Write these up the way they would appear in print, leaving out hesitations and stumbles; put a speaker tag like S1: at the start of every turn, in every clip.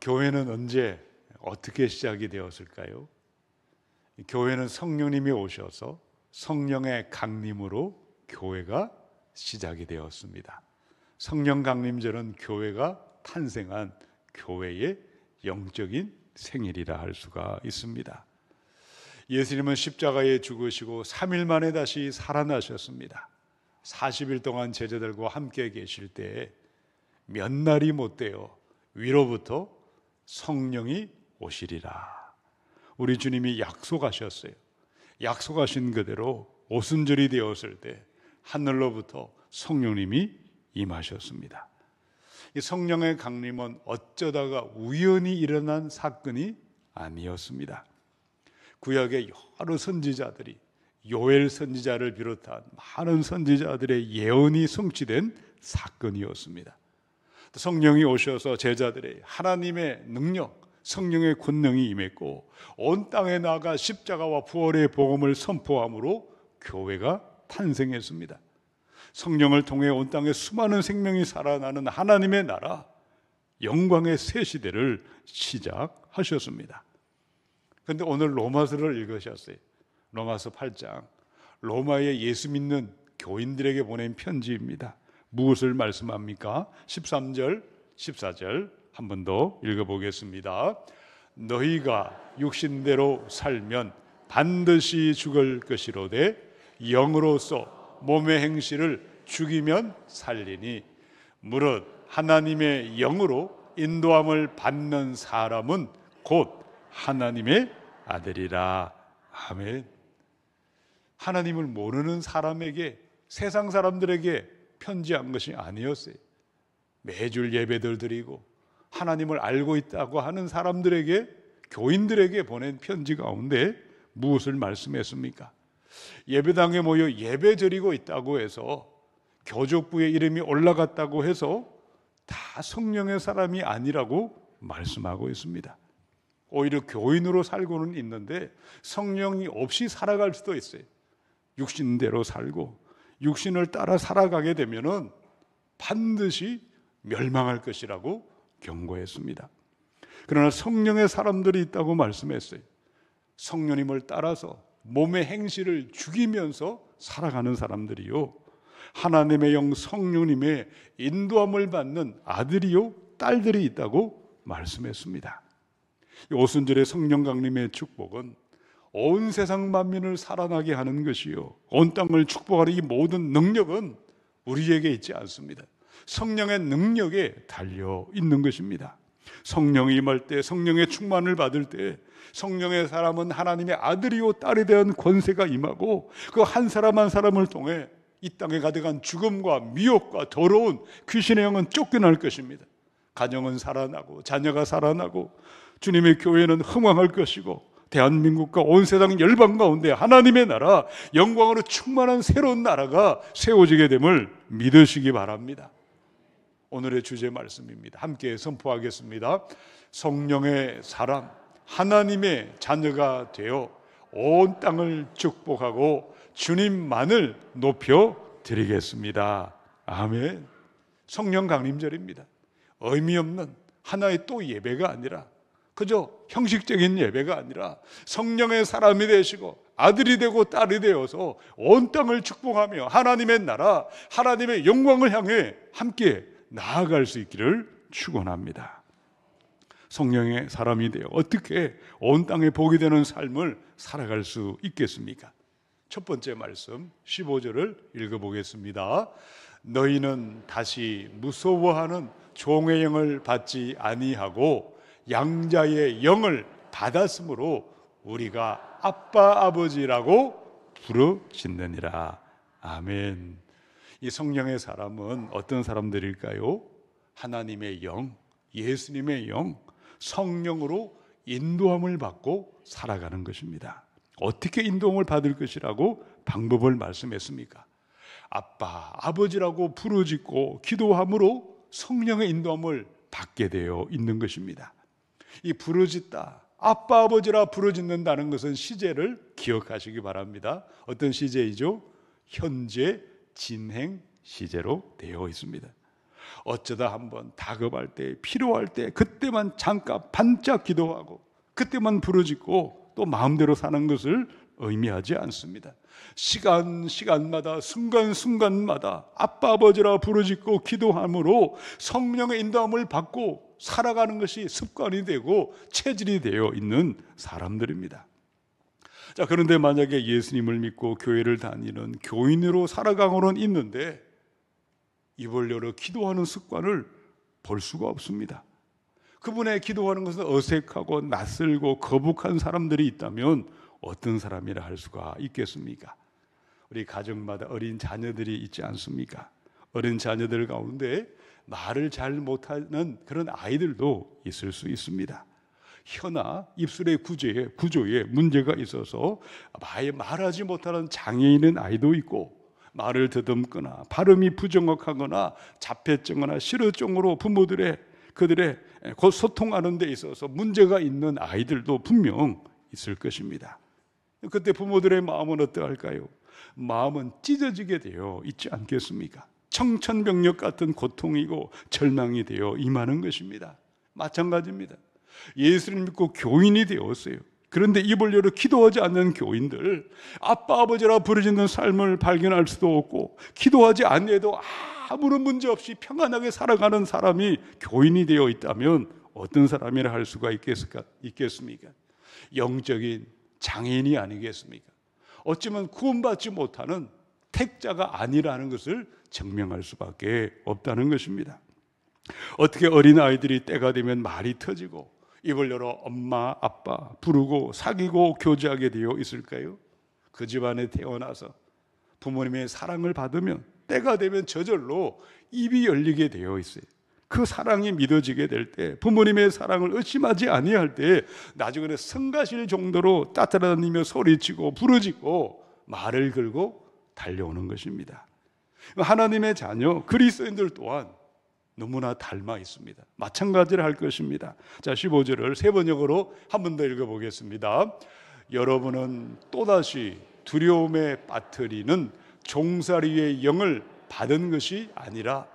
S1: 교회는 언제 어떻게 시작이 되었을까요? 교회는 성령님이 오셔서 성령의 강림으로 교회가 시작이 되었습니다. 성령 강림절은 교회가 탄생한 교회의 영적인 생일이라 할 수가 있습니다. 예수님은 십자가에 죽으시고 3일 만에 다시 살아나셨습니다. 40일 동안 제자들과 함께 계실 때 몇 날이 못 되어 위로부터 성령이 오시리라. 우리 주님이 약속하셨어요. 약속하신 그대로 오순절이 되었을 때 하늘로부터 성령님이 임하셨습니다. 이 성령의 강림은 어쩌다가 우연히 일어난 사건이 아니었습니다. 구약의 여러 선지자들이, 요엘 선지자를 비롯한 많은 선지자들의 예언이 성취된 사건이었습니다. 성령이 오셔서 제자들의 하나님의 능력, 성령의 권능이 임했고 온 땅에 나가 십자가와 부활의 복음을 선포함으로 교회가 탄생했습니다. 성령을 통해 온 땅에 수많은 생명이 살아나는 하나님의 나라, 영광의 새 시대를 시작하셨습니다. 그런데 오늘 로마서를 읽으셨어요. 로마서 8장, 로마의 예수 믿는 교인들에게 보낸 편지입니다. 무엇을 말씀합니까? 13절, 14절 한 번 더 읽어보겠습니다. 너희가 육신대로 살면 반드시 죽을 것이로되 영으로서 몸의 행실을 죽이면 살리니 무릇 하나님의 영으로 인도함을 받는 사람은 곧 하나님의 아들이라. 아멘. 하나님을 모르는 사람에게, 세상 사람들에게 편지한 것이 아니었어요. 매주 예배들 드리고 하나님을 알고 있다고 하는 사람들에게, 교인들에게 보낸 편지 가운데 무엇을 말씀했습니까? 예배당에 모여 예배 드리고 있다고 해서, 교족부에 이름이 올라갔다고 해서 다 성령의 사람이 아니라고 말씀하고 있습니다. 오히려 교인으로 살고는 있는데 성령이 없이 살아갈 수도 있어요. 육신대로 살고 육신을 따라 살아가게 되면은 반드시 멸망할 것이라고 경고했습니다. 그러나 성령의 사람들이 있다고 말씀했어요. 성령님을 따라서 몸의 행실을 죽이면서 살아가는 사람들이요, 하나님의 영 성령님의 인도함을 받는 아들이요 딸들이 있다고 말씀했습니다. 오순절의 성령 강림의 축복은 온 세상 만민을 살아나게 하는 것이요, 온 땅을 축복하는 이 모든 능력은 우리에게 있지 않습니다. 성령의 능력에 달려 있는 것입니다. 성령이 임할 때, 성령의 충만을 받을 때 성령의 사람은 하나님의 아들이요 딸에 대한 권세가 임하고 그 한 사람 한 사람을 통해 이 땅에 가득한 죽음과 미혹과 더러운 귀신의 영은 쫓겨날 것입니다. 가정은 살아나고 자녀가 살아나고 주님의 교회는 흥왕할 것이고 대한민국과 온 세상 열방 가운데 하나님의 나라, 영광으로 충만한 새로운 나라가 세워지게 됨을 믿으시기 바랍니다. 오늘의 주제 말씀입니다. 함께 선포하겠습니다. 성령의 사람, 하나님의 자녀가 되어 온 땅을 축복하고 주님만을 높여 드리겠습니다. 아멘. 성령 강림절입니다. 의미 없는 하나의 또 예배가 아니라, 그저 형식적인 예배가 아니라 성령의 사람이 되시고 아들이 되고 딸이 되어서 온 땅을 축복하며 하나님의 나라, 하나님의 영광을 향해 함께 나아갈 수 있기를 축원합니다. 성령의 사람이 되어 어떻게 온 땅에 복이 되는 삶을 살아갈 수 있겠습니까? 첫 번째 말씀 15절을 읽어보겠습니다. 너희는 다시 무서워하는 종의 영을 받지 아니하고 양자의 영을 받았으므로 우리가 아빠 아버지라고 부르짖느니라. 아멘. 이 성령의 사람은 어떤 사람들일까요? 하나님의 영, 예수님의 영, 성령으로 인도함을 받고 살아가는 것입니다. 어떻게 인도함을 받을 것이라고 방법을 말씀했습니까? 아빠, 아버지라고 부르짖고 기도함으로 성령의 인도함을 받게 되어 있는 것입니다. 이 부르짖다, 아빠 아버지라 부르짖는다는 것은 시제를 기억하시기 바랍니다. 어떤 시제이죠? 현재 진행 시제로 되어 있습니다. 어쩌다 한번 다급할 때, 필요할 때 그때만 잠깐 반짝 기도하고 그때만 부르짖고 또 마음대로 사는 것을 의미하지 않습니다. 시간마다 순간순간마다 아빠 아버지라 부르짖고 기도함으로 성령의 인도함을 받고 살아가는 것이 습관이 되고 체질이 되어 있는 사람들입니다. 자, 그런데 만약에 예수님을 믿고 교회를 다니는 교인으로 살아가고는 있는데 입을 열어 기도하는 습관을 볼 수가 없습니다. 그분의 기도하는 것은 어색하고 낯설고 거북한 사람들이 있다면 어떤 사람이라 할 수가 있겠습니까? 우리 가정마다 어린 자녀들이 있지 않습니까? 어린 자녀들 가운데 말을 잘 못하는 그런 아이들도 있을 수 있습니다. 혀나 입술의 구조에 문제가 있어서 말하지 못하는 장애인은 아이도 있고, 말을 더듬거나 발음이 부정확하거나 자폐증이나 실어증으로 그들의 곧 소통하는 데 있어서 문제가 있는 아이들도 분명 있을 것입니다. 그때 부모들의 마음은 어떠할까요? 마음은 찢어지게 되어 있지 않겠습니까? 청천벽력 같은 고통이고 절망이 되어 임하는 것입니다. 마찬가지입니다. 예수를 믿고 교인이 되었어요. 그런데 입을 열어 기도하지 않는 교인들, 아빠 아버지라 부르짖는 삶을 발견할 수도 없고 기도하지 않아도 아무런 문제 없이 평안하게 살아가는 사람이 교인이 되어 있다면 어떤 사람이라 할 수가 있겠습니까? 영적인 장애인이 아니겠습니까? 어쩌면 구원받지 못하는 택자가 아니라는 것을 증명할 수밖에 없다는 것입니다. 어떻게 어린아이들이 때가 되면 말이 터지고 입을 열어 엄마, 아빠 부르고 사귀고 교제하게 되어 있을까요? 그 집안에 태어나서 부모님의 사랑을 받으면 때가 되면 저절로 입이 열리게 되어 있어요. 그 사랑이 믿어지게 될 때, 부모님의 사랑을 의심하지 아니할 때 나중에는 성가실 정도로 따뜻하다니며 소리치고 부르짖고 말을 걸고 달려오는 것입니다. 하나님의 자녀 그리스도인들 또한 너무나 닮아 있습니다. 마찬가지를 할 것입니다. 자, 15절을 세 번역으로 한 번 더 읽어보겠습니다. 여러분은 또다시 두려움에 빠뜨리는 종살이의 영을 받은 것이 아니라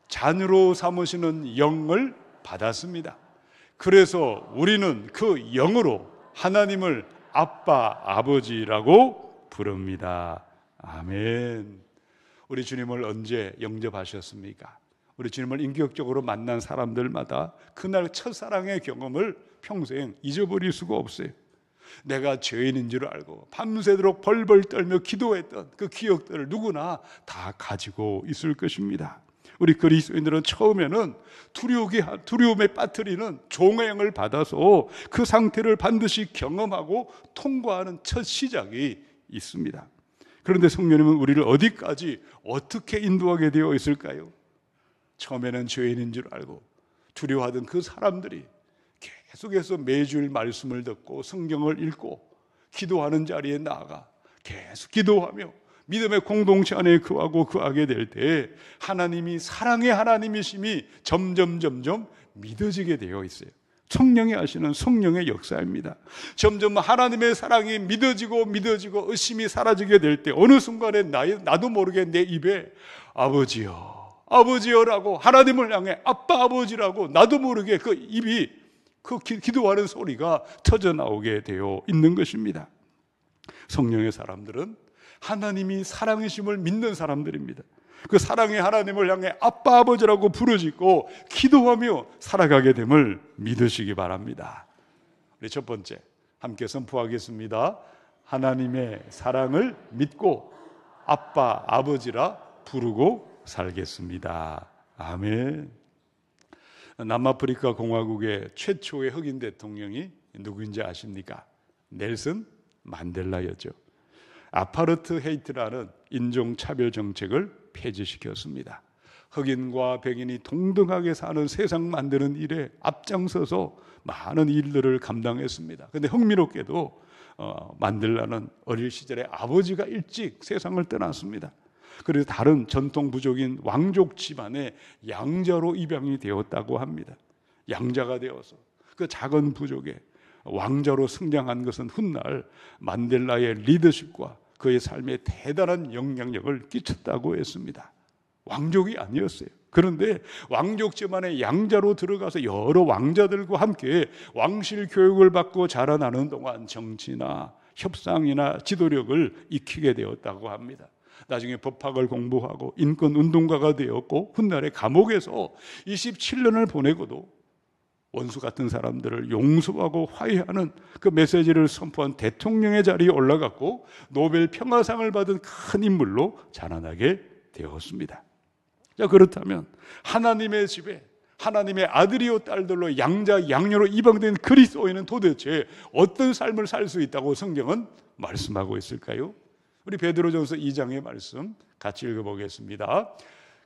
S1: 자녀로 삼으시는 영을 받았습니다. 그래서 우리는 그 영으로 하나님을 아빠, 아버지라고 부릅니다. 아멘. 우리 주님을 언제 영접하셨습니까? 우리 주님을 인격적으로 만난 사람들마다 그날 첫사랑의 경험을 평생 잊어버릴 수가 없어요. 내가 죄인인 줄 알고 밤새도록 벌벌 떨며 기도했던 그 기억들을 누구나 다 가지고 있을 것입니다. 우리 그리스도인들은 처음에는 두려움에 빠뜨리는 종의 영을 받아서 그 상태를 반드시 경험하고 통과하는 첫 시작이 있습니다. 그런데 성령님은 우리를 어디까지 어떻게 인도하게 되어 있을까요? 처음에는 죄인인 줄 알고 두려워하던 그 사람들이 계속해서 매주일 말씀을 듣고 성경을 읽고 기도하는 자리에 나아가 계속 기도하며 믿음의 공동체 안에 거하게 될 때 하나님이 사랑의 하나님이심이 점점 믿어지게 되어 있어요. 성령이 하시는 성령의 역사입니다. 점점 하나님의 사랑이 믿어지고 의심이 사라지게 될 때 어느 순간에 나도 모르게 내 입에 아버지여라고 하나님을 향해 아빠 아버지라고 나도 모르게 그 입이 기도하는 소리가 터져 나오게 되어 있는 것입니다. 성령의 사람들은 하나님이 사랑이심을 믿는 사람들입니다. 그 사랑의 하나님을 향해 아빠 아버지라고 부르짖고 기도하며 살아가게 됨을 믿으시기 바랍니다. 우리 첫 번째 함께 선포하겠습니다. 하나님의 사랑을 믿고 아빠 아버지라 부르고 살겠습니다. 아멘. 남아프리카 공화국의 최초의 흑인 대통령이 누구인지 아십니까? 넬슨 만델라였죠. 아파르트헤이트라는 인종차별 정책을 폐지시켰습니다. 흑인과 백인이 동등하게 사는 세상 만드는 일에 앞장서서 많은 일들을 감당했습니다. 그런데 흥미롭게도 만델라는 어릴 시절에 아버지가 일찍 세상을 떠났습니다. 그래서 다른 전통 부족인 왕족 집안의 양자로 입양이 되었다고 합니다. 양자가 되어서 그 작은 부족에 왕자로 성장한 것은 훗날 만델라의 리더십과 그의 삶에 대단한 영향력을 끼쳤다고 했습니다. 왕족이 아니었어요. 그런데 왕족 집안의 양자로 들어가서 여러 왕자들과 함께 왕실 교육을 받고 자라나는 동안 정치나 협상이나 지도력을 익히게 되었다고 합니다. 나중에 법학을 공부하고 인권운동가가 되었고 훗날에 감옥에서 27년을 보내고도 원수 같은 사람들을 용서하고 화해하는 그 메시지를 선포한 대통령의 자리에 올라갔고 노벨 평화상을 받은 큰 인물로 자라나게 되었습니다. 자, 그렇다면 하나님의 집에 하나님의 아들이요 딸들로 양자 양녀로 입양된 그리스도인은 도대체 어떤 삶을 살 수 있다고 성경은 말씀하고 있을까요? 우리 베드로전서 2장의 말씀 같이 읽어보겠습니다.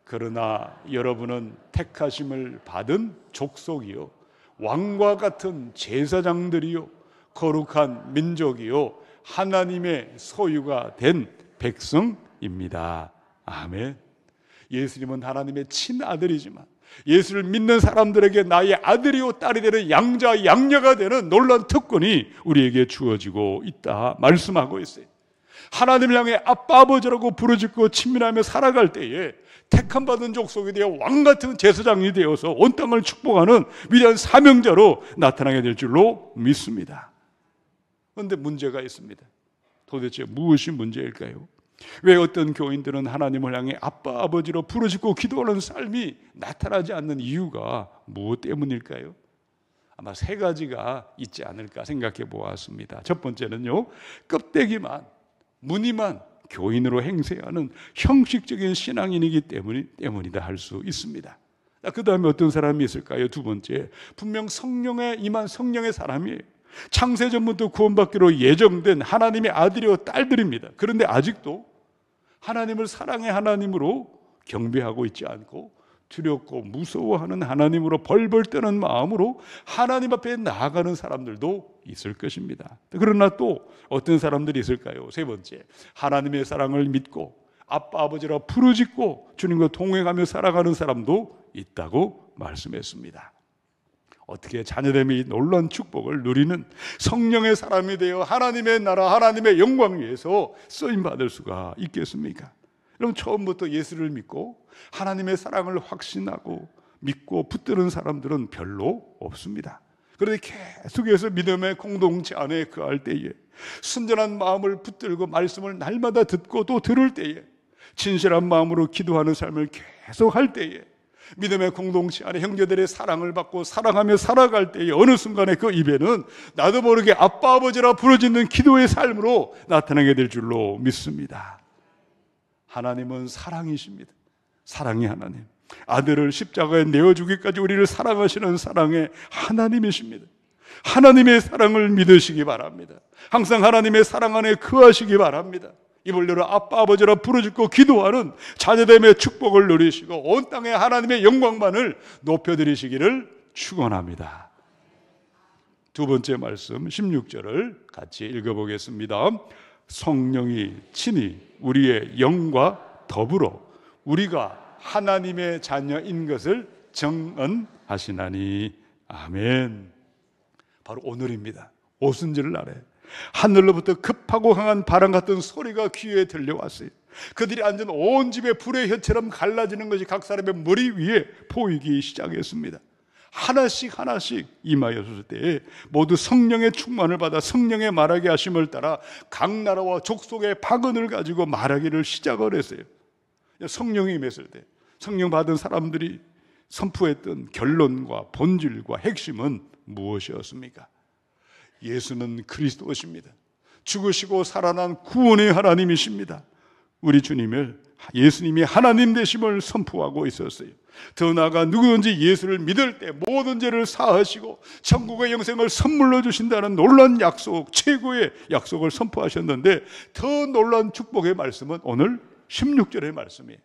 S1: 그러나 여러분은 택하심을 받은 족속이요 왕과 같은 제사장들이요 거룩한 민족이요 하나님의 소유가 된 백성입니다. 아멘. 예수님은 하나님의 친아들이지만 예수를 믿는 사람들에게 나의 아들이요 딸이 되는 양자 양녀가 되는 놀라운 특권이 우리에게 주어지고 있다 말씀하고 있어요. 하나님을 향해 아빠 아버지라고 부르짖고 친밀하며 살아갈 때에 택함 받은 족속이 되어 왕같은 제사장이 되어서 온 땅을 축복하는 위대한 사명자로 나타나게 될 줄로 믿습니다. 그런데 문제가 있습니다. 도대체 무엇이 문제일까요? 왜 어떤 교인들은 하나님을 향해 아빠 아버지로 부르짖고 기도하는 삶이 나타나지 않는 이유가 무엇 때문일까요? 아마 세 가지가 있지 않을까 생각해 보았습니다. 첫 번째는요, 껍데기만 무늬만 교인으로 행세하는 형식적인 신앙인이기 때문이다 할 수 있습니다. 그 다음에 어떤 사람이 있을까요? 두 번째, 분명 성령에 임한 성령의 사람이에요. 창세전부터 구원받기로 예정된 하나님의 아들이요 딸들입니다. 그런데 아직도 하나님을 사랑의 하나님으로 경배하고 있지 않고 두렵고 무서워하는 하나님으로 벌벌 떠는 마음으로 하나님 앞에 나아가는 사람들도 있을 것입니다. 그러나 또 어떤 사람들이 있을까요? 세 번째, 하나님의 사랑을 믿고 아빠 아버지라 부르짖고 주님과 동행하며 살아가는 사람도 있다고 말씀했습니다. 어떻게 자녀됨이 놀라운 축복을 누리는 성령의 사람이 되어 하나님의 나라 하나님의 영광 위해서 쓰임받을 수가 있겠습니까? 여러분, 처음부터 예수를 믿고 하나님의 사랑을 확신하고 믿고 붙드는 사람들은 별로 없습니다. 그런데 계속해서 믿음의 공동체 안에 거할 때에 순전한 마음을 붙들고 말씀을 날마다 듣고 또 들을 때에 진실한 마음으로 기도하는 삶을 계속할 때에 믿음의 공동체 안에 형제들의 사랑을 받고 사랑하며 살아갈 때에 어느 순간에 그 입에는 나도 모르게 아빠 아버지라 부르짖는 기도의 삶으로 나타나게 될 줄로 믿습니다. 하나님은 사랑이십니다. 사랑의 하나님, 아들을 십자가에 내어주기까지 우리를 사랑하시는 사랑의 하나님이십니다. 하나님의 사랑을 믿으시기 바랍니다. 항상 하나님의 사랑 안에 거하시기 바랍니다. 입을 열어 아빠 아버지라 부르짖고 기도하는 자녀됨의 축복을 누리시고 온 땅에 하나님의 영광만을 높여드리시기를 축원합니다. 두 번째 말씀 16절을 같이 읽어보겠습니다. 성령이 친히 우리의 영과 더불어 우리가 하나님의 자녀인 것을 정언하시나니. 아멘. 바로 오늘입니다. 오순절 날에 하늘로부터 급하고 강한 바람 같은 소리가 귀에 들려왔어요. 그들이 앉은 온 집에 불의 혀처럼 갈라지는 것이 각 사람의 머리 위에 보이기 시작했습니다. 하나씩 하나씩 임하였을 때에 모두 성령의 충만을 받아 성령의 말하게 하심을 따라 각 나라와 족속의 박언을 가지고 말하기를 시작을 했어요. 성령이 임했을 때 성령 받은 사람들이 선포했던 결론과 본질과 핵심은 무엇이었습니까? 예수는 그리스도십니다. 죽으시고 살아난 구원의 하나님이십니다. 우리 주님을 예수님이 하나님 되심을 선포하고 있었어요. 더 나아가 누구든지 예수를 믿을 때 모든 죄를 사하시고 천국의 영생을 선물로 주신다는 놀라운 약속, 최고의 약속을 선포하셨는데 더 놀라운 축복의 말씀은 오늘 16절의 말씀이에요.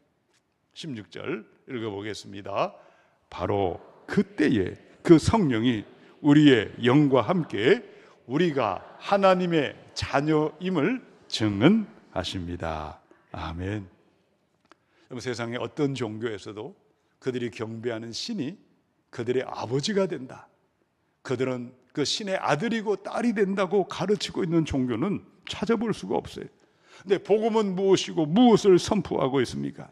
S1: 16절 읽어보겠습니다. 바로 그때에 그 성령이 우리의 영과 함께 우리가 하나님의 자녀임을 증언하십니다. 아멘. 세상에 어떤 종교에서도 그들이 경배하는 신이 그들의 아버지가 된다, 그들은 그 신의 아들이고 딸이 된다고 가르치고 있는 종교는 찾아볼 수가 없어요. 근데 복음은 무엇이고 무엇을 선포하고 있습니까?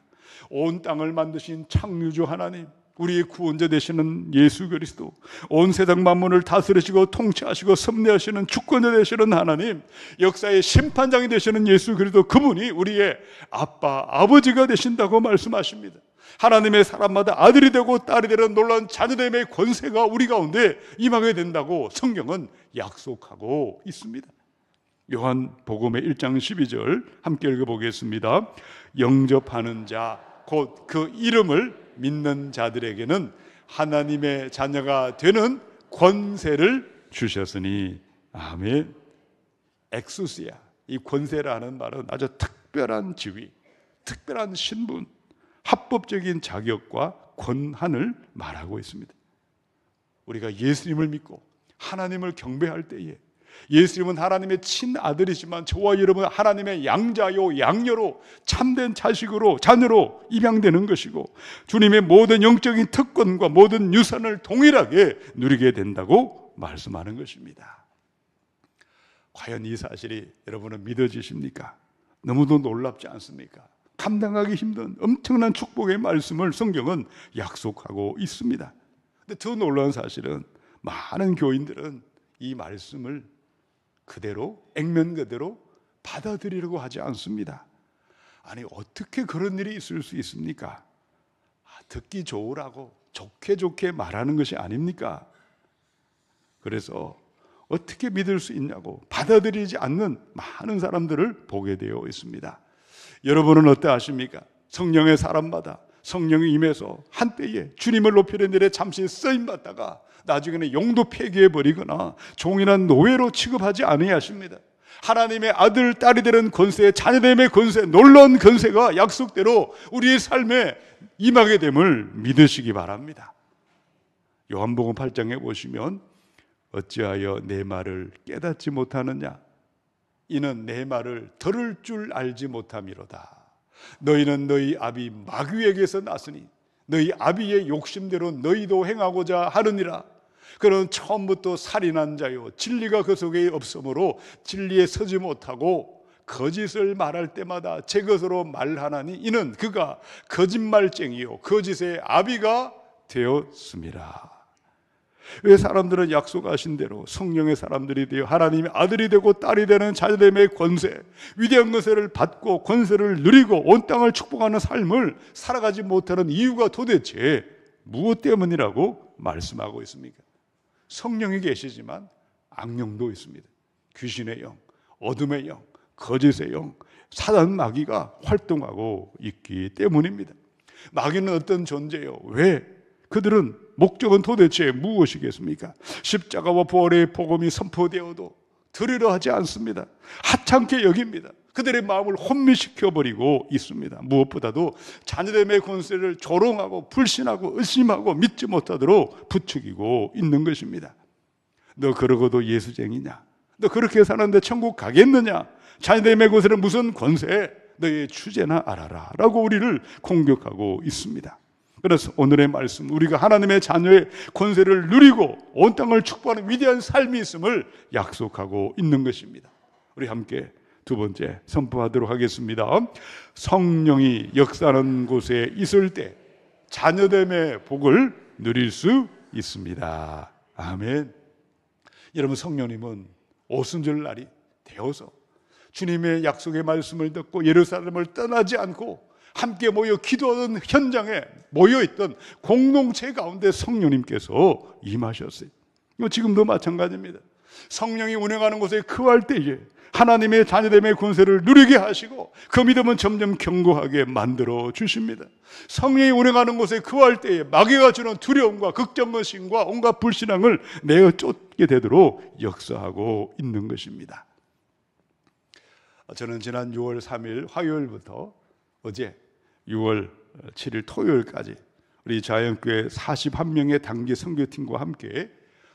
S1: 온 땅을 만드신 창조주 하나님, 우리의 구원자 되시는 예수 그리스도, 온 세상 만물을 다스리시고 통치하시고 섭리하시는 주권자 되시는 하나님, 역사의 심판장이 되시는 예수 그리스도, 그분이 우리의 아빠, 아버지가 되신다고 말씀하십니다. 하나님의 사람마다 아들이 되고 딸이 되는 놀라운 자녀됨의 권세가 우리 가운데 임하게 된다고 성경은 약속하고 있습니다. 요한복음의 1장 12절 함께 읽어보겠습니다. 영접하는 자, 곧 그 이름을 믿는 자들에게는 하나님의 자녀가 되는 권세를 주셨으니. 아멘. 엑수시아, 이 권세라는 말은 아주 특별한 지위, 특별한 신분, 합법적인 자격과 권한을 말하고 있습니다. 우리가 예수님을 믿고 하나님을 경배할 때에, 예수님은 하나님의 친아들이지만 저와 여러분은 하나님의 양자요 양녀로, 참된 자식으로, 자녀로 입양되는 것이고, 주님의 모든 영적인 특권과 모든 유산을 동일하게 누리게 된다고 말씀하는 것입니다. 과연 이 사실이 여러분은 믿어지십니까? 너무도 놀랍지 않습니까? 감당하기 힘든 엄청난 축복의 말씀을 성경은 약속하고 있습니다. 근데 더 놀라운 사실은 많은 교인들은 이 말씀을 그대로, 액면 그대로 받아들이려고 하지 않습니다. 아니, 어떻게 그런 일이 있을 수 있습니까? 듣기 좋으라고 좋게 말하는 것이 아닙니까? 그래서 어떻게 믿을 수 있냐고 받아들이지 않는 많은 사람들을 보게 되어 있습니다. 여러분은 어떠하십니까? 성령의 사람마다 성령이 임해서 한때에 주님을 높이는 일에 잠시 쓰임받다가 나중에는 용도 폐기해버리거나 종이나 노예로 취급하지 아니하십니다. 하나님의 아들, 딸이 되는 권세, 자녀됨의 권세, 놀라운 권세가 약속대로 우리의 삶에 임하게 됨을 믿으시기 바랍니다. 요한복음 8장에 보시면 어찌하여 내 말을 깨닫지 못하느냐? 이는 내 말을 들을 줄 알지 못함이로다. 너희는 너희 아비 마귀에게서 났으니 너희 아비의 욕심대로 너희도 행하고자 하느니라. 그는 처음부터 살인한 자요, 진리가 그 속에 없으므로 진리에 서지 못하고 거짓을 말할 때마다 제 것으로 말하나니 이는 그가 거짓말쟁이요 거짓의 아비가 되었음이라. 왜 사람들은 약속하신 대로 성령의 사람들이 되어 하나님의 아들이 되고 딸이 되는 자녀됨의 권세, 위대한 권세를 받고 권세를 누리고 온 땅을 축복하는 삶을 살아가지 못하는 이유가 도대체 무엇 때문이라고 말씀하고 있습니까? 성령이 계시지만 악령도 있습니다. 귀신의 영, 어둠의 영, 거짓의 영, 사단 마귀가 활동하고 있기 때문입니다. 마귀는 어떤 존재요? 왜? 그들은 목적은 도대체 무엇이겠습니까? 십자가와 부활의 복음이 선포되어도 들으려 하지 않습니다. 하찮게 여깁니다. 그들의 마음을 혼미시켜버리고 있습니다. 무엇보다도 자녀됨의 권세를 조롱하고 불신하고 의심하고 믿지 못하도록 부추기고 있는 것입니다. 너 그러고도 예수쟁이냐? 너 그렇게 사는데 천국 가겠느냐? 자녀됨의 권세는 무슨 권세? 너의 주제나 알아라 라고 우리를 공격하고 있습니다. 그래서 오늘의 말씀, 우리가 하나님의 자녀의 권세를 누리고 온 땅을 축복하는 위대한 삶이 있음을 약속하고 있는 것입니다. 우리 함께 두 번째 선포하도록 하겠습니다. 성령이 역사하는 곳에 있을 때 자녀됨의 복을 누릴 수 있습니다. 아멘. 여러분, 성령님은 오순절 날이 되어서 주님의 약속의 말씀을 듣고 예루살렘을 떠나지 않고 함께 모여 기도하는 현장에 모여있던 공동체 가운데 성령님께서 임하셨어요. 지금도 마찬가지입니다. 성령이 운행하는 곳에 거할 때에 하나님의 자녀됨의 권세를 누리게 하시고 그 믿음은 점점 견고하게 만들어 주십니다. 성령이 운행하는 곳에 거할 때에 마귀가 주는 두려움과 걱정의심과 온갖 불신앙을 내어 쫓게 되도록 역사하고 있는 것입니다. 저는 지난 6월 3일 화요일부터 어제 6월 7일 토요일까지 우리 자연교회 41명의 단기 선교팀과 함께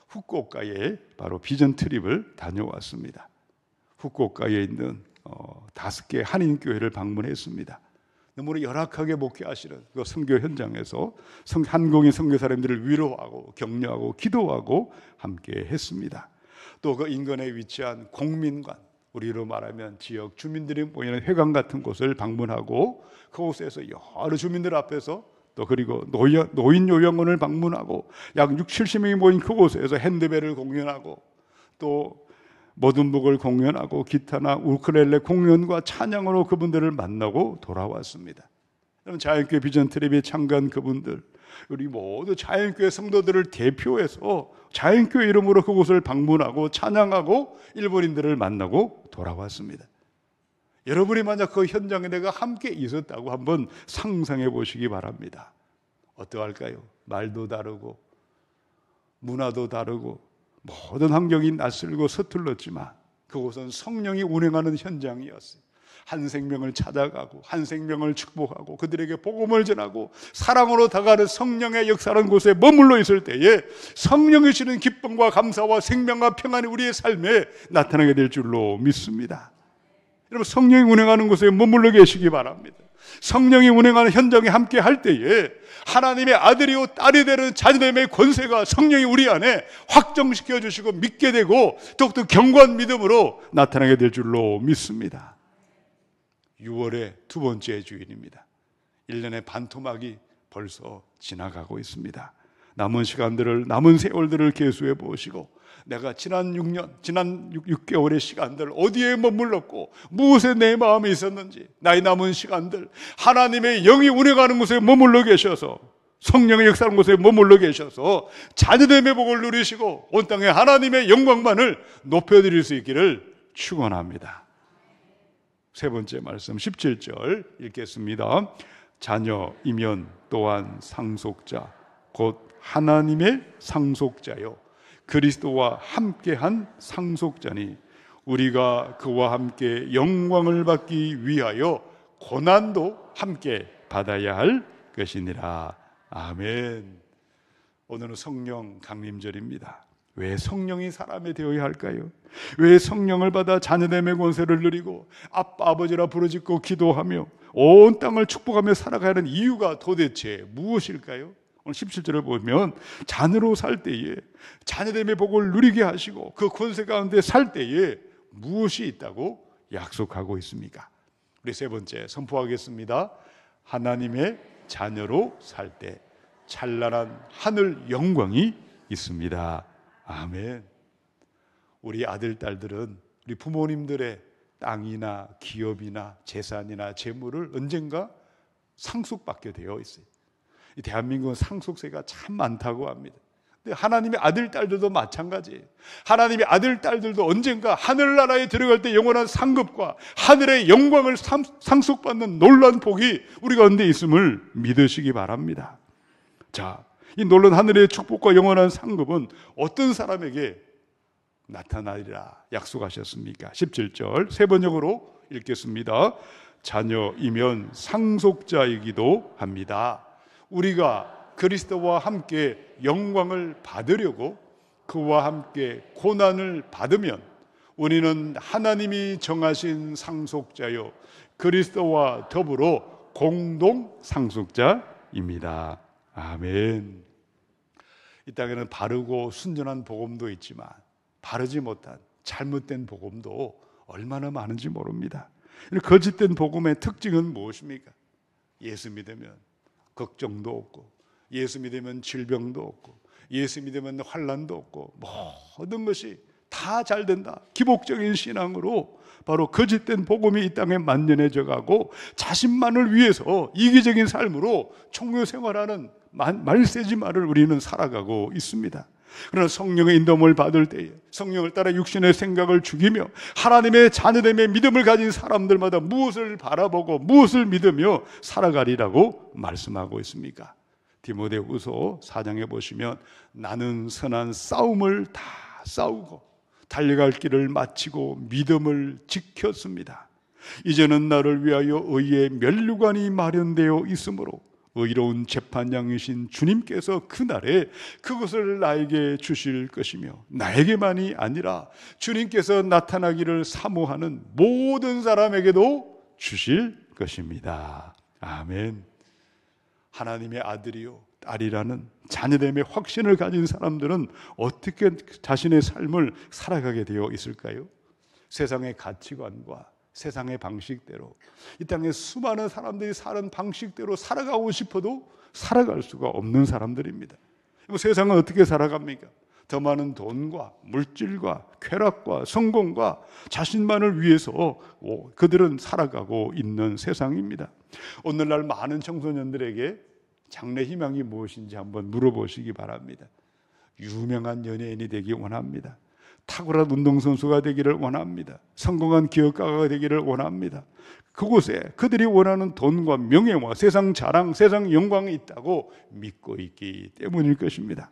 S1: 후쿠오카에 바로 비전 트립을 다녀왔습니다. 후쿠오카에 있는 5개 한인교회를 방문했습니다. 너무나 열악하게 목회하시는 그 선교 현장에서 한국인 선교사님들을 위로하고 격려하고 기도하고 함께 했습니다. 또 그 인근에 위치한 공민관, 우리로 말하면 지역 주민들이 모이는 회관 같은 곳을 방문하고 그곳에서 여러 주민들 앞에서 또 그리고 노인 요양원을 방문하고 약 6, 70명이 모인 그곳에서 핸드벨을 공연하고 또 모든 곡을 공연하고 기타나 우쿨렐레 공연과 찬양으로 그분들을 만나고 돌아왔습니다. 그럼 자연교회 비전 트립에 참가한 그분들, 우리 모두 자연교회 성도들을 대표해서 자연교회 이름으로 그곳을 방문하고 찬양하고 일본인들을 만나고 돌아왔습니다. 여러분이 만약 그 현장에 내가 함께 있었다고 한번 상상해 보시기 바랍니다. 어떠할까요? 말도 다르고 문화도 다르고 모든 환경이 낯설고 서툴렀지만 그곳은 성령이 운행하는 현장이었어요. 한 생명을 찾아가고 한 생명을 축복하고 그들에게 복음을 전하고 사랑으로 다가가는 성령의 역사하는 곳에 머물러 있을 때에 성령이 주는 기쁨과 감사와 생명과 평안이 우리의 삶에 나타나게 될 줄로 믿습니다. 여러분, 성령이 운행하는 곳에 머물러 계시기 바랍니다. 성령이 운행하는 현장에 함께 할 때에 하나님의 아들이요 딸이 되는 자녀됨의 권세가 성령이 우리 안에 확정시켜 주시고 믿게 되고 더욱더 견고한 믿음으로 나타나게 될 줄로 믿습니다. 6월의 두 번째 주일입니다. 1년의 반토막이 벌써 지나가고 있습니다. 남은 시간들을, 남은 세월들을 계수해 보시고 내가 지난 6개월의 시간들 어디에 머물렀고 무엇에 내 마음이 있었는지, 나의 남은 시간들 하나님의 영이 운행하는 곳에 머물러 계셔서, 성령의 역사하는 곳에 머물러 계셔서 자녀됨의 복을 누리시고 온 땅에 하나님의 영광만을 높여드릴 수 있기를 축원합니다. 세 번째 말씀 17절 읽겠습니다. 자녀이면 또한 상속자 곧 하나님의 상속자요 그리스도와 함께한 상속자니 우리가 그와 함께 영광을 받기 위하여 고난도 함께 받아야 할 것이니라. 아멘. 오늘은 성령 강림절입니다. 왜 성령이 사람이 되어야 할까요? 왜 성령을 받아 자녀됨의 권세를 누리고 아빠 아버지라 부르짖고 기도하며 온 땅을 축복하며 살아가야 하는 이유가 도대체 무엇일까요? 오늘 17절을 보면 자녀로 살 때에 자녀됨의 복을 누리게 하시고 그 권세 가운데 살 때에 무엇이 있다고 약속하고 있습니까? 우리 세 번째 선포하겠습니다. 하나님의 자녀로 살 때 찬란한 하늘 영광이 있습니다. 아멘. 우리 아들, 딸들은 우리 부모님들의 땅이나 기업이나 재산이나 재물을 언젠가 상속받게 되어 있어요. 이 대한민국은 상속세가 참 많다고 합니다. 근데 하나님의 아들, 딸들도 마찬가지예요. 하나님의 아들, 딸들도 언젠가 하늘나라에 들어갈 때 영원한 상급과 하늘의 영광을 상속받는 놀라운 복이 우리 가운데 있음을 믿으시기 바랍니다. 자, 이 놀라운 하늘의 축복과 영원한 상급은 어떤 사람에게 나타나리라 약속하셨습니까? 17절 세 번역으로 읽겠습니다. 자녀이면 상속자이기도 합니다. 우리가 그리스도와 함께 영광을 받으려고 그와 함께 고난을 받으면 우리는 하나님이 정하신 상속자요 그리스도와 더불어 공동 상속자입니다. 아멘. 이 땅에는 바르고 순전한 복음도 있지만 바르지 못한 잘못된 복음도 얼마나 많은지 모릅니다. 거짓된 복음의 특징은 무엇입니까? 예수 믿으면 걱정도 없고, 예수 믿으면 질병도 없고, 예수 믿으면 환난도 없고, 모든 것이 다 잘 된다. 기복적인 신앙으로 바로 거짓된 복음이 이 땅에 만연해져 가고 자신만을 위해서 이기적인 삶으로 총교 생활하는 말세지말을 우리는 살아가고 있습니다. 그러나 성령의 인도함을 받을 때에 성령을 따라 육신의 생각을 죽이며 하나님의 자녀됨의 믿음을 가진 사람들마다 무엇을 바라보고 무엇을 믿으며 살아가리라고 말씀하고 있습니까? 디모데후서 4장에 보시면 나는 선한 싸움을 다 싸우고 달려갈 길을 마치고 믿음을 지켰습니다. 이제는 나를 위하여 의의 면류관이 마련되어 있으므로 의로운 재판장이신 주님께서 그날에 그것을 나에게 주실 것이며 나에게만이 아니라 주님께서 나타나기를 사모하는 모든 사람에게도 주실 것입니다. 아멘. 하나님의 아들이요 딸이라는 자녀됨의 확신을 가진 사람들은 어떻게 자신의 삶을 살아가게 되어 있을까요? 세상의 가치관과 세상의 방식대로, 이 땅에 수많은 사람들이 사는 방식대로 살아가고 싶어도 살아갈 수가 없는 사람들입니다. 세상은 어떻게 살아갑니까? 더 많은 돈과 물질과 쾌락과 성공과 자신만을 위해서 그들은 살아가고 있는 세상입니다. 오늘날 많은 청소년들에게 장래 희망이 무엇인지 한번 물어보시기 바랍니다. 유명한 연예인이 되기 원합니다. 탁월한 운동선수가 되기를 원합니다. 성공한 기업가가 되기를 원합니다. 그곳에 그들이 원하는 돈과 명예와 세상 자랑, 세상 영광이 있다고 믿고 있기 때문일 것입니다.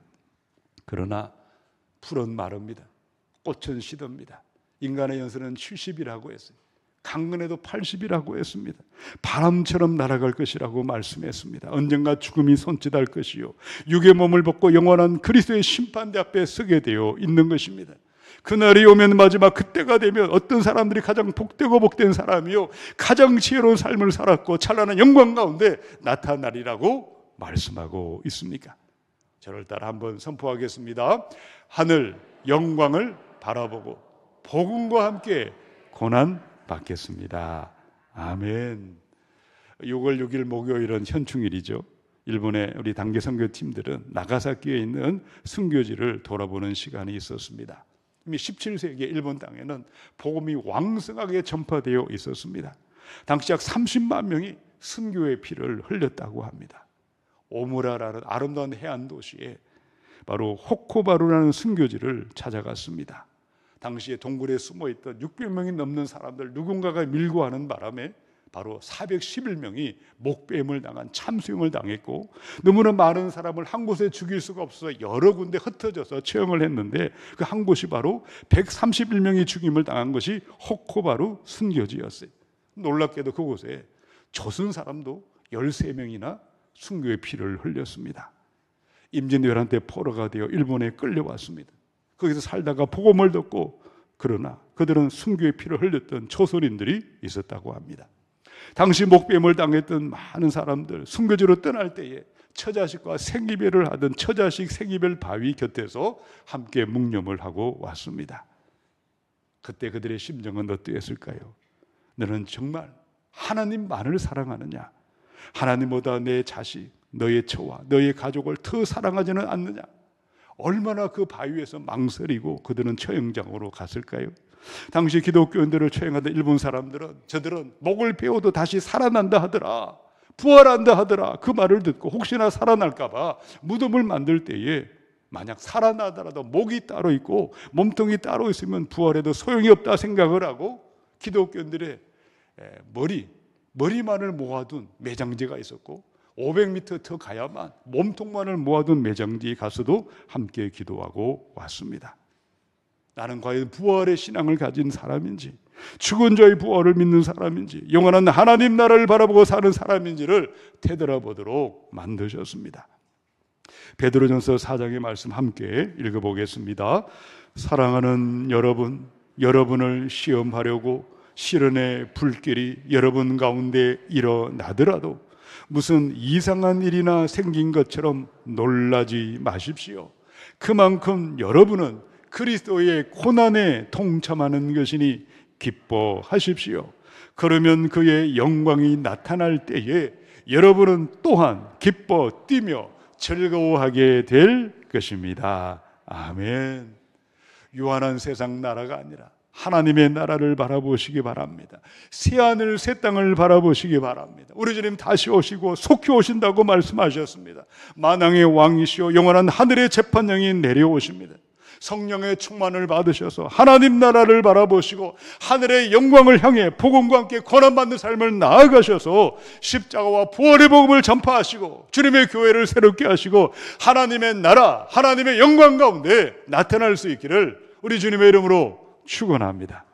S1: 그러나 풀은 마릅니다. 꽃은 시듭니다. 인간의 연수는 70이라고 했어요. 강건해도 80이라고 했습니다. 바람처럼 날아갈 것이라고 말씀했습니다. 언젠가 죽음이 손짓할 것이요, 육의 몸을 벗고 영원한 그리스도의 심판대 앞에 서게 되어 있는 것입니다. 그날이 오면, 마지막 그때가 되면 어떤 사람들이 가장 복되고 복된 사람이요, 가장 지혜로운 삶을 살았고 찬란한 영광 가운데 나타나리라고 말씀하고 있습니까? 저를 따라 한번 선포하겠습니다. 하늘 영광을 바라보고 복음과 함께 고난 받겠습니다. 아멘. 6월 6일 목요일은 현충일이죠. 일본의 우리 단기 선교팀들은 나가사키에 있는 순교지를 돌아보는 시간이 있었습니다. 이미 17세기 일본 땅에는 복음이 왕성하게 전파되어 있었습니다. 당시 약 30만 명이 순교의 피를 흘렸다고 합니다. 오무라라는 아름다운 해안 도시에 바로 호코바루라는 순교지를 찾아갔습니다. 당시에 동굴에 숨어있던 600명이 넘는 사람들 누군가가 밀고 하는 바람에 바로 411명이 목배임을 당한 참수형을 당했고, 너무나 많은 사람을 한 곳에 죽일 수가 없어서 여러 군데 흩어져서 처형을 했는데, 그 한 곳이 바로 131명이 죽임을 당한 것이 호코바루 순교지였어요. 놀랍게도 그곳에 조선 사람도 13명이나 순교의 피를 흘렸습니다. 임진왜란 때 포로가 되어 일본에 끌려왔습니다. 거기서 살다가 복음을 듣고, 그러나 그들은 순교의 피를 흘렸던 초선인들이 있었다고 합니다. 당시 목배임을 당했던 많은 사람들, 순교지로 떠날 때에 처자식과 생이별을 하던 처자식 생이별 바위 곁에서 함께 묵념을 하고 왔습니다. 그때 그들의 심정은 어떠했을까요? 너는 정말 하나님만을 사랑하느냐? 하나님보다 내 자식, 너의 처와 너의 가족을 더 사랑하지는 않느냐? 얼마나 그 바위에서 망설이고 그들은 처형장으로 갔을까요? 당시 기독교인들을 처형하던 일본 사람들은, 저들은 목을 베어도 다시 살아난다 하더라, 부활한다 하더라, 그 말을 듣고 혹시나 살아날까 봐 무덤을 만들 때에 만약 살아나더라도 목이 따로 있고 몸통이 따로 있으면 부활해도 소용이 없다 생각을 하고, 기독교인들의 머리만을 모아둔 매장지가 있었고 500m 더 가야만 몸통만을 모아둔 매장지에 가서도 함께 기도하고 왔습니다. 나는 과연 부활의 신앙을 가진 사람인지, 죽은 자의 부활을 믿는 사람인지, 영원한 하나님 나라를 바라보고 사는 사람인지를 되돌아보도록 만드셨습니다. 베드로전서 4장의 말씀 함께 읽어보겠습니다. 사랑하는 여러분, 여러분을 시험하려고 시련의 불길이 여러분 가운데 일어나더라도 무슨 이상한 일이나 생긴 것처럼 놀라지 마십시오. 그만큼 여러분은 그리스도의 고난에 동참하는 것이니 기뻐하십시오. 그러면 그의 영광이 나타날 때에 여러분은 또한 기뻐 뛰며 즐거워하게 될 것입니다. 아멘. 유한한 세상 나라가 아니라 하나님의 나라를 바라보시기 바랍니다. 새하늘 새 땅을 바라보시기 바랍니다. 우리 주님 다시 오시고 속히 오신다고 말씀하셨습니다. 만왕의 왕이시오 영원한 하늘의 재판장이 내려오십니다. 성령의 충만을 받으셔서 하나님 나라를 바라보시고 하늘의 영광을 향해 복음과 함께 고난받는 삶을 나아가셔서 십자가와 부활의 복음을 전파하시고 주님의 교회를 새롭게 하시고 하나님의 나라, 하나님의 영광 가운데 나타날 수 있기를 우리 주님의 이름으로 축원합니다.